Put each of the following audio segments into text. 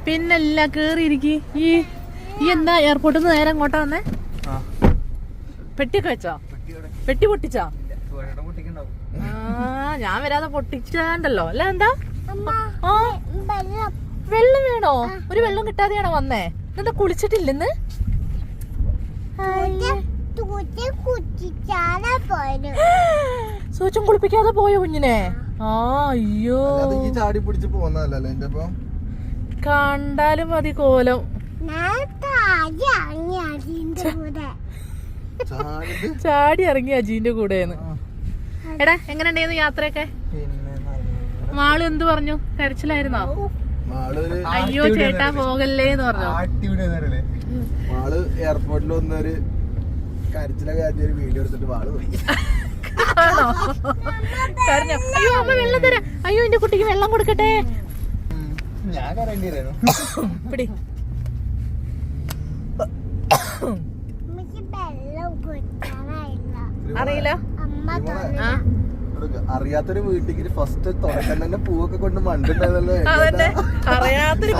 പിന്നല്ല കേറിയിരിക്കി. ഈ എന്താ എയർപോർട്ടിൽ നിന്ന് നേരെ അങ്ങോട്ടാ വന്നേ? പെട്ടിയൊക്കെ വെച്ചോ? പെട്ടി പൊട്ടിച്ചോ? ഞാൻ വരാതെ പൊട്ടിച്ചാണ്ടല്ലോ അല്ല. എന്താ വെള്ളം വേണോ? ഒരു വെള്ളം കിട്ടാതെയാണോ വന്നേ? എന്താ കുളിച്ചിട്ടില്ലെന്ന്? സൂചം കുളിപ്പിക്കാതെ പോയോ കുഞ്ഞിനെ? അയ്യോ ചാടി പിടിച്ച് പോന്നല്ലേ. കണ്ടാലും മതി കോലം. ചാടി ഇറങ്ങി അജീന്റെ കൂടെന്ന്. എടാ എങ്ങനെ ഉണ്ടായിരുന്നു യാത്രയൊക്കെ? മാള് എന്ത് പറഞ്ഞു? കരച്ചിലായിരുന്നോ? അയ്യോ ചേട്ടാ പോകല്ലേന്ന് പറഞ്ഞു. മാള് എയർപോർട്ടിൽ വന്നൊരു കരച്ചിലൊക്കെ ഒരു വീഡിയോ എടുത്തിട്ട് മാള് പോയി. കരഞ്ഞോ? അയ്യോ അമ്മ വെള്ളം തരാം. അയ്യോ എന്റെ കുട്ടിക്ക് വെള്ളം കൊടുക്കട്ടെ. ഞാൻ കരണ്ടിരുന്നു. പിടി. അറിയില്ല. അറിയാത്തൊരു വീട്ടിക്ക് ഫസ്റ്റ് തുടക്കം തന്നെ പൂവൊക്കെ കൊണ്ട് മണ്ടുണ്ടായതല്ലോ. അറിയാത്തൊരു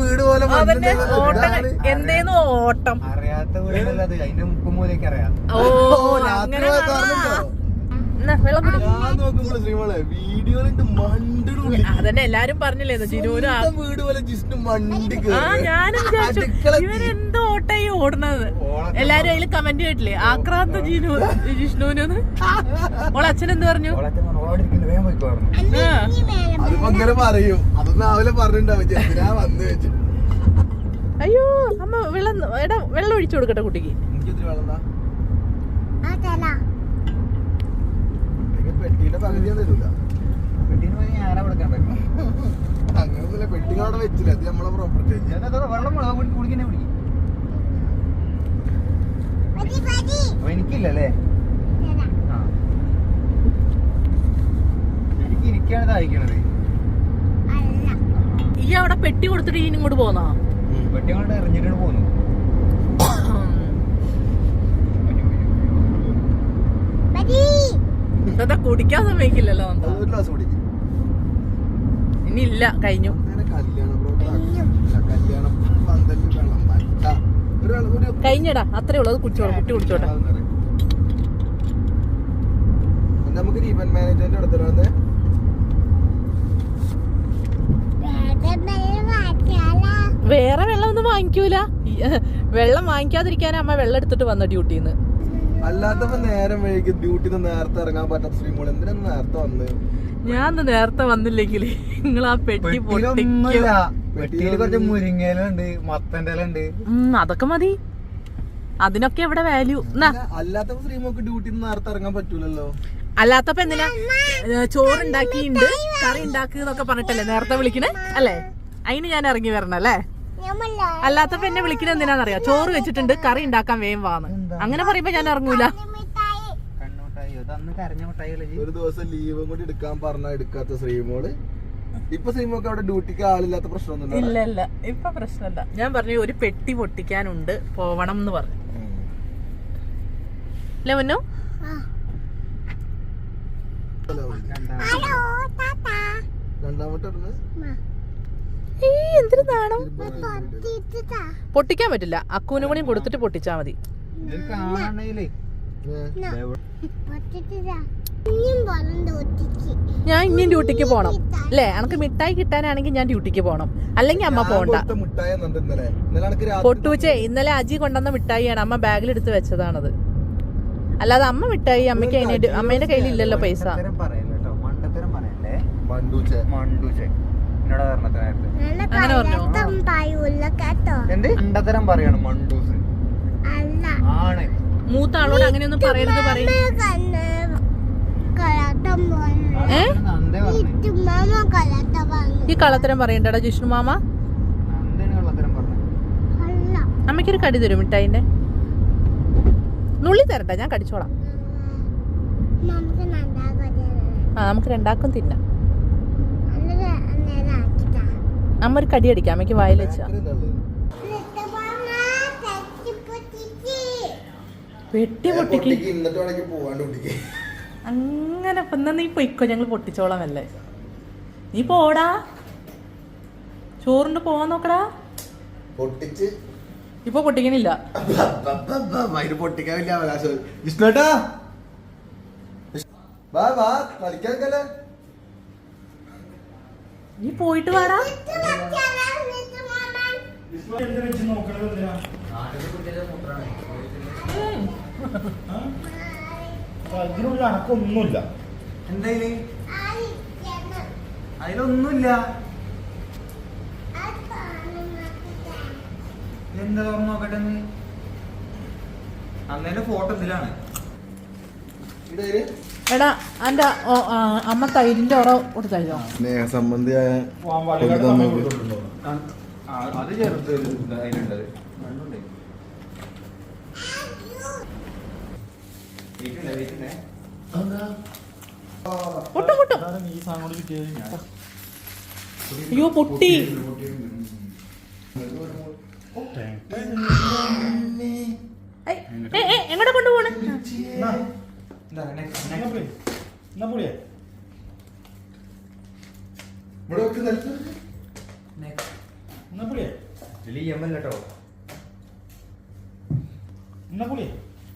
വീട് പോലെ എന്തേന്നു ഓട്ടം. അറിയാത്ത വീടല്ലേ അത്. അതിന്റെ മുക്കുമൂലൊക്കെ അറിയാം. അതന്നെ എല്ലാരും പറഞ്ഞില്ലേ ജിനൂന് ഞാനും വിചാരിച്ചു ഇവനെന്തോ ഓട്ടായി ഓടുന്നത്. എല്ലാരും അതിൽ കമന്റ് കേട്ടില്ലേ? ആക്രാന്ത ജിഷ്ണുവിനൊന്ന്. ഓളെ അച്ഛൻ എന്ത് പറഞ്ഞു? പറയൂ അതൊന്നും അവലെ പറഞ്ഞിട്ടുണ്ടാവും. അയ്യോ അമ്മ വെള്ളം ഒഴിച്ചു കൊടുക്കട്ടെ കുട്ടിക്ക്. പെട്ടിയുടെ പകുതിയും തരൂല. അങ്ങനൊന്നുമില്ല. പെട്ടി അവിടെ വെച്ചില്ല. അത് നമ്മളെ പ്രോപ്പർട്ടി. എനിക്കില്ലല്ലേ? എനിക്ക് ഇരിക്കാണ് അയക്കണത്. ഈ അവിടെ പെട്ടി കൊടുത്തിട്ട് ഈ ഇങ്ങോട്ട് പോന്നോ? പെട്ടി കൊണ്ട് എറിഞ്ഞിട്ട് പോന്നു. എന്താ കുടിക്കാൻ സമ്മതിക്കില്ലല്ലോ. ഇനി ഇല്ല, കഴിഞ്ഞു. കഴിഞ്ഞടാ, അത്രേ ഉള്ളൂ. അത് കുടിച്ചോളൂ, കുട്ടി കുടിച്ചോട്ടെ. നമുക്ക് ഈവന്റ് മാനേജ്മെന്റ് നടത്തണേ. വേറെ വെള്ളം ഒന്നും വാങ്ങിക്കൂല. വെള്ളം വാങ്ങിക്കാതിരിക്കാനാ അമ്മ വെള്ളം എടുത്തിട്ട് വന്ന ഡ്യൂട്ടിന്ന്. അല്ലാത്തപ്പോ നേരം വൈകി ഡ്യൂട്ടിന്ന് നേരത്തെ ഇറങ്ങാൻ പറ്റാത്ത ശ്രീമോൾ എന്തിനാ നേരത്തെ വന്ന്? ഞാൻ നേരത്തെ വന്നില്ലെങ്കിൽ നിങ്ങൾ ആ പെട്ടി കുറച്ച് മുരിങ്ങയിലുണ്ട്, മത്തന്റെ ഇലുണ്ട്. അതൊക്കെ മതി. അതിനൊക്കെ എവിടെ വാല്യൂ. അല്ലാത്തപ്പോ ശ്രീമോക്ക് ഡ്യൂട്ടിന്ന് നേരത്തെ ഇറങ്ങാൻ പറ്റൂലല്ലോ. അല്ലാത്തപ്പോ എന്തിനാ ചോറുണ്ടാക്കിണ്ട് കറി ഉണ്ടാക്കുന്നൊക്കെ പറഞ്ഞിട്ടല്ലേ നേരത്തെ വിളിക്കണേ അല്ലേ? അതിന് ഞാൻ ഇറങ്ങി വരണം അല്ലേ? അല്ലാത്തപ്പോ എന്നെ വിളിക്കണ എന്തിനാന്നറിയാം? ചോറ് വെച്ചിട്ടുണ്ട്, കറി ഉണ്ടാക്കാൻ വേഗം വാന്ന്. അങ്ങനെ പറയുമ്പോ ഞാൻ ഇറങ്ങൂല. ഒരു ദിവസം ലീവും കൂടി എടുക്കാൻ പറഞ്ഞാ എടുക്കാത്ത ശ്രീമോള്. ഇപ്പൊ ശ്രീമോക്ക് അവിടെ ഡ്യൂട്ടിക്ക് ആളില്ലാത്ത പ്രശ്നമൊന്നും ഇല്ല. ഇല്ല ഇപ്പൊ പ്രശ്നമില്ല. ഞാൻ പറഞ്ഞു ഒരു പെട്ടി പൊട്ടിക്കാനുണ്ട്, പോവണം എന്ന് പറഞ്ഞു. അല്ലേ മുന്നു? രണ്ടാമത്തെ എന്തിനാണോ പൊട്ടിക്കാൻ പറ്റില്ല. അക്കൂനും കൂടിയും കൊടുത്തിട്ട് പൊട്ടിച്ചാ മതി. ഞാൻ ഇനിയും ഡ്യൂട്ടിക്ക് പോണം അല്ലേ? എനക്ക് മിഠായി കിട്ടാനാണെങ്കിൽ ഞാൻ ഡ്യൂട്ടിക്ക് പോണം, അല്ലെങ്കിൽ അമ്മ പോണ്ട. പൊട്ടൂച്ചേ ഇന്നലെ അജി കൊണ്ടുവന്ന മിഠായിയാണ്. അമ്മ ബാഗിൽ എടുത്ത് വെച്ചതാണത്. അല്ലാതെ അമ്മ മിഠായി അമ്മയ്ക്ക് അതിനായിട്ട് അമ്മേന്റെ കയ്യിൽ ഇല്ലല്ലോ പൈസ. അങ്ങനെ പറഞ്ഞോ? മൂത്ത ആളോട് അങ്ങനെയൊന്നും പറയരുത് പറയും. ഈ കള്ളത്തരം പറയണ്ടടാ ജിഷ്ണു മാമ. അമ്മയ്ക്കൊരു കടി തരും മിഠായിന്റെ. നുള്ളി തരട്ടെ, ഞാൻ കടിച്ചോളാം. നമുക്ക് രണ്ടാക്കും തിന്നാം. അമ്മ ഒരു കടി അടിക്കാം അമ്മയ്ക്ക് വായിൽ വെച്ചാ. വെട്ടി പൊട്ടിക്ക്. അങ്ങനെ നീ പൊയ്ക്കോ, ഞങ്ങൾ പൊട്ടിച്ചോളാമല്ലേ. നീ പോടാ. ചോറിന് പോവാൻ നോക്കടാ. പൊട്ടിച്ച് ഇപ്പൊ പൊട്ടിക്കണില്ല. പൊട്ടിക്കാൻ വലിയ അവകാശം. വിഷ്ണുട്ടാ വാ വാ കളിക്കാൻ. നീ പോയിട്ട് വാടാ. അതിനുള്ള അനക്കൊന്നുമില്ല. എന്തായാലും അതിലൊന്നുമില്ല. എന്താ തുറന്നു നോക്കട്ടെ. അന്നേന്റെ ഫോട്ടോ ഇതിലാണ്. എടാ എന്റെ അമ്മ തൈരിന്റെ ഓറ കൊടുത്തോ. സ്നേഹസംബന്ധിയായ അത് ചെറുത് അതിലുണ്ടത്. പൊട്ടും പൊട്ടും. ഈ സാധനം കൂടി കിട്ടിയത് ഞാൻ. അയ്യോ പൊട്ടി. എങ്ങോട്ടാ കൊണ്ടുപോണേ?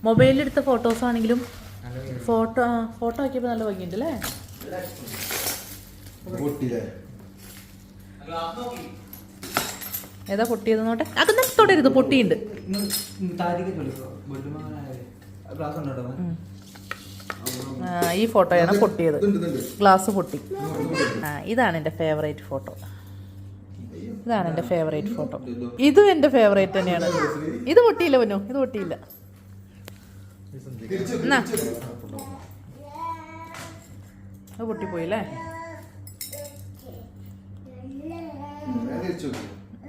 മൊബൈലിലെടുത്ത ഫോട്ടോസ് ആണെങ്കിലും ഫോട്ടോ ആക്കിയപ്പോ നല്ല ഭംഗിയുണ്ട് അല്ലേ? ഏതാ പൊട്ടിയത് നോട്ടെ. അതൊന്നും തൊടരുത്, പൊട്ടിയുണ്ട്. ഈ ഫോട്ടോയാണ് പൊട്ടിയത്. ഗ്ലാസ് പൊട്ടി. ഇതാണ് എൻ്റെ ഫേവറേറ്റ് ഫോട്ടോ. ഇതാണ് എൻ്റെ ഫേവറേറ്റ് ഫോട്ടോ. ഇതും എൻ്റെ ഫേവറേറ്റ് തന്നെയാണ്. ഇത് പൊട്ടിയില്ല പൊന്നു, ഇത് പൊട്ടിയില്ല. എന്നാ അത് പൊട്ടിപ്പോയില്ലേ?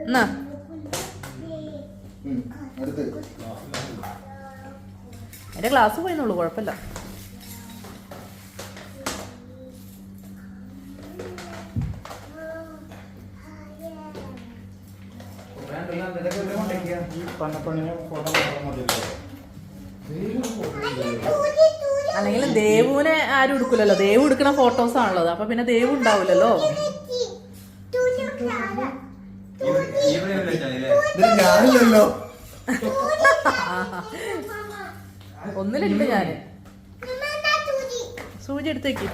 എന്നാ എന്റെ ഗ്ലാസ് പോയിന്നുള്ളൂ, കുഴപ്പമില്ല. അല്ലെങ്കിൽ ദേവുവിനെ ആരും എടുക്കൂലല്ലോ. ദേവു എടുക്കണ ഫോട്ടോസ് ആണല്ലോ, അപ്പൊ പിന്നെ ദേവു ഉണ്ടാവില്ലല്ലോ. ഞാനില്ലല്ലോ. ഒന്നിലുണ്ട് ഞാന്. സൂചി എടുത്തേക്ക്.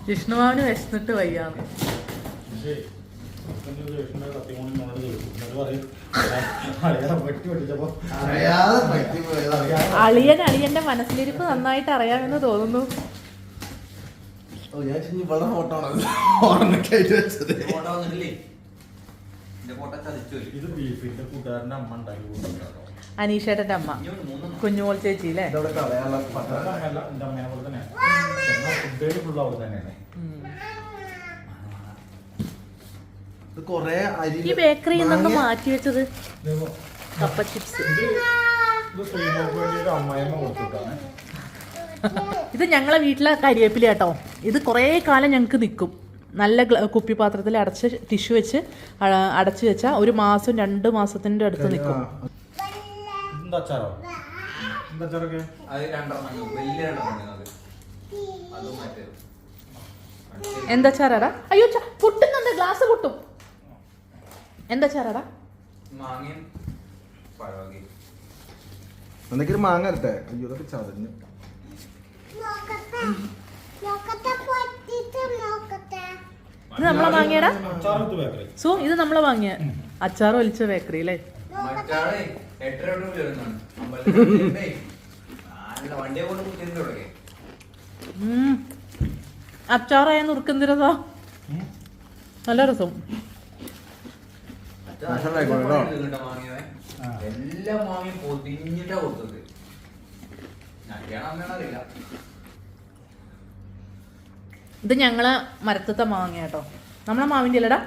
വിഷ്ണുമാവിന് വിശന്നിട്ട് വയ്യാന്ന്. അളിയന്റെ മനസ്സിലിരിപ്പ് നന്നായിട്ട് അറിയാമെന്ന് തോന്നുന്നു. അനീഷേട്ടന്റെ അമ്മ, കുഞ്ഞുമോൾ ചേച്ചി അല്ലേ? ഈ ബേക്കറിയിൽ നിന്ന് മാറ്റി വെച്ചത് കപ്പ ചിപ്സ്. ഇത് ഞങ്ങളെ വീട്ടിലെ കരിവേപ്പില കേട്ടോ. ഇത് കുറേ കാലം ഞങ്ങൾക്ക് നിൽക്കും. നല്ല കുപ്പിപാത്രത്തിൽ അടച്ച് ടിഷ്യൂ വെച്ച് അടച്ചു വെച്ചാൽ 1 മാസം 2 മാസത്തിന്റെ അടുത്ത് നിൽക്കും. എന്താ ചാറാടാ? അയ്യോ പൊട്ടുന്നുണ്ട്, ഗ്ലാസ് പൊട്ടും. എന്താ ചാറാടാ? എന്തൊക്കെ മാങ്ങ അരട്ടെ? അയ്യോ ഇതൊക്കെ ചതഞ്ഞു. ഇത് നമ്മളെ വാങ്ങിയടാ സോ. ഇത് നമ്മളെ വാങ്ങിയ അച്ചാറ് വലിച്ച ബേക്കറി അല്ലേ? അച്ചാറായ നുറുക്കെന്തിരസാ നല്ല രസം. എല്ലാം വാങ്ങി പൊതിഞ്ഞിട്ടാ കൊടുത്തത്. ഇത് ഞങ്ങളെ മരത്തത്തെ മാങ്ങ കേട്ടോ. നമ്മളെ മാവിന്റെ അല്ലടാ.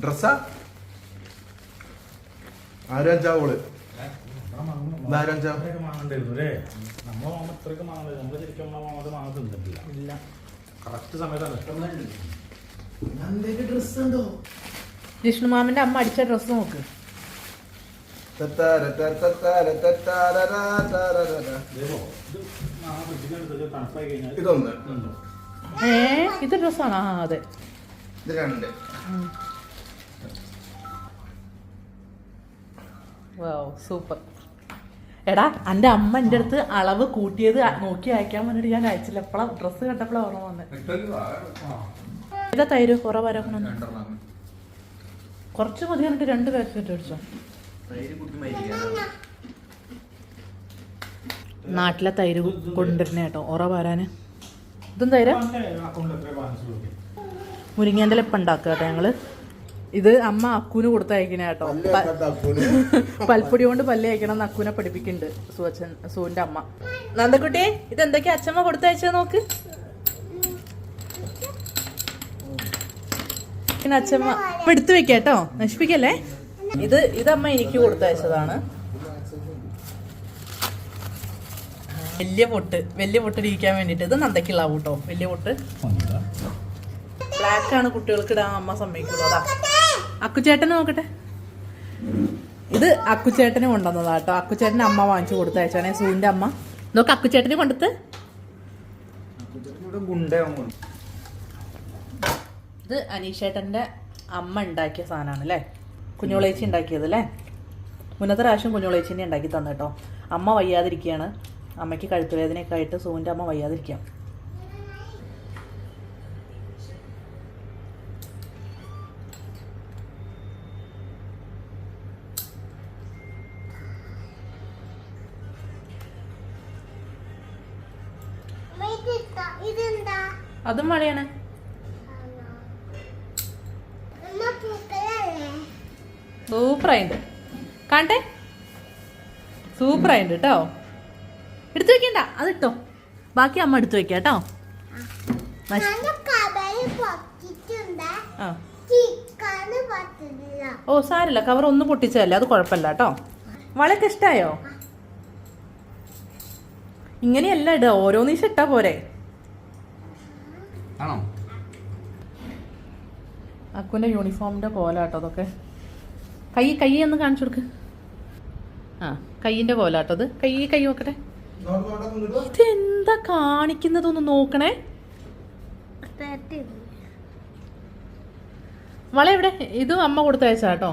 ഡ്രസ്സാ ആരോള് ഡ്രസ് ഉണ്ടോ? ജിഷ്ണു മാമന്റെ അമ്മ അടിച്ച ഡ്രസ് നോക്ക്. ഇതൊന്ന്, ഇത് ഡ്രസ്സാണ്. ആ അതെ, ഇത് രണ്ട്. സൂപ്പർ. എടാ എന്റെ അമ്മ എന്റെ അടുത്ത് അളവ് കൂട്ടിയത് നോക്കി അയക്കാൻ വേണ്ടിട്ട് ഞാൻ അയച്ചില്ല. എപ്പോഴാ ഡ്രസ്സ് കണ്ടപ്പോഴാ ഓർമ്മ വന്നത്. ഇതാ തൈര് കുറവരക്കണം. കുറച്ച് മതി എന്നിട്ട് 2 പാക്കറ്റ് അടിച്ചോ. നാട്ടിലെ തൈര് കൊണ്ടുവരുന്ന കേട്ടോ ഉറ വരാന്. ഇതും തൈര മുരിങ്ങേൻ്റെ ഇപ്പം ഉണ്ടാക്കുക കേട്ടോ ഞങ്ങള്. ഇത് അമ്മ അക്കുന് കൊടുത്തയക്കണ കേട്ടോ. പൽപ്പൊടി കൊണ്ട് പല്ല് അയക്കണം എന്ന് അക്കുനെ പഠിപ്പിക്കുന്നുണ്ട് സൂന്റെ അമ്മ. നന്ദക്കുട്ടി, ഇത് എന്തൊക്കെയാ അച്ഛമ്മ കൊടുത്തയച്ചത് നോക്ക്. പിന്നെ അച്ഛമ്മ ഇപ്പൊ എടുത്തു വെക്കാട്ടോ, നശിപ്പിക്കല്ലേ. ഇതമ്മ എനിക്ക് കൊടുത്തയച്ചതാണ്. വലിയ പൊട്ട് ഇരിക്കാൻ വേണ്ടിട്ട്. ഇത് നന്ദക്കുള്ള കേട്ടോ വലിയ പൊട്ട്. ബ്ലാക്ക് ആണ് കുട്ടികൾക്ക് ഇടാൻ അമ്മ സമ്മതിക്കുള്ളൂ. അതാ അക്കുച്ചേട്ടന് നോക്കട്ടെ. ഇത് അക്കുച്ചേട്ടന് കൊണ്ടുവന്നതാ കേട്ടോ. അക്കുച്ചേട്ടന് അമ്മ വാങ്ങിച്ചു കൊടുത്തയച്ചാണേ സൂന്റെ അമ്മ. നോക്ക് അക്കുച്ചേട്ടന് കൊണ്ടത്ത്. ഇത് അനീഷേട്ടന്റെ അമ്മ ഉണ്ടാക്കിയ സാധനമാണ് അല്ലേ, കുഞ്ഞോളേച്ചി ഉണ്ടാക്കിയത് അല്ലേ. മുന്നത്തെ പ്രാവശ്യം കുഞ്ഞോളേച്ചിനെ ഉണ്ടാക്കി തന്നു കേട്ടോ. അമ്മ വയ്യാതിരിക്കുകയാണ്, അമ്മയ്ക്ക് കഴുത്തുവേദനയൊക്കെ ആയിട്ട് സൂവിൻ്റെ അമ്മ വയ്യാതിരിക്കാം. അതും മഴയാണ്. സൂപ്പറായിട്ടുണ്ട് കാണട്ടെ, സൂപ്പറായിട്ടുണ്ട് കേട്ടോ. എടുത്തു വെക്കണ്ട, അതിട്ടോ. ബാക്കി അമ്മ എടുത്തു വെക്കാം കേട്ടോ. ഓ സാരില്ല, കവർ ഒന്നും പൊട്ടിച്ചതല്ലേ, അത് കുഴപ്പമില്ല കേട്ടോ. വളയൊക്കെ ഇഷ്ടായോ? ഇങ്ങനെയല്ല ഇടുക, ഓരോന്നീശം ഇട്ടാ പോരെ. അക്കുവിന്റെ യൂണിഫോമിന്റെ കോലാട്ടോ അതൊക്കെ. കൈ ഒന്ന് കാണിച്ചു കൊടുക്ക്. ആ കൈയിന്റെ കോലാട്ടോ അത്. കൈ നോക്കട്ടെ. ഇതെന്താ കാണിക്കുന്നതൊന്ന് നോക്കണേ. വള എവിടെ? ഇതും അമ്മ കൊടുത്തയച്ചാട്ടോ.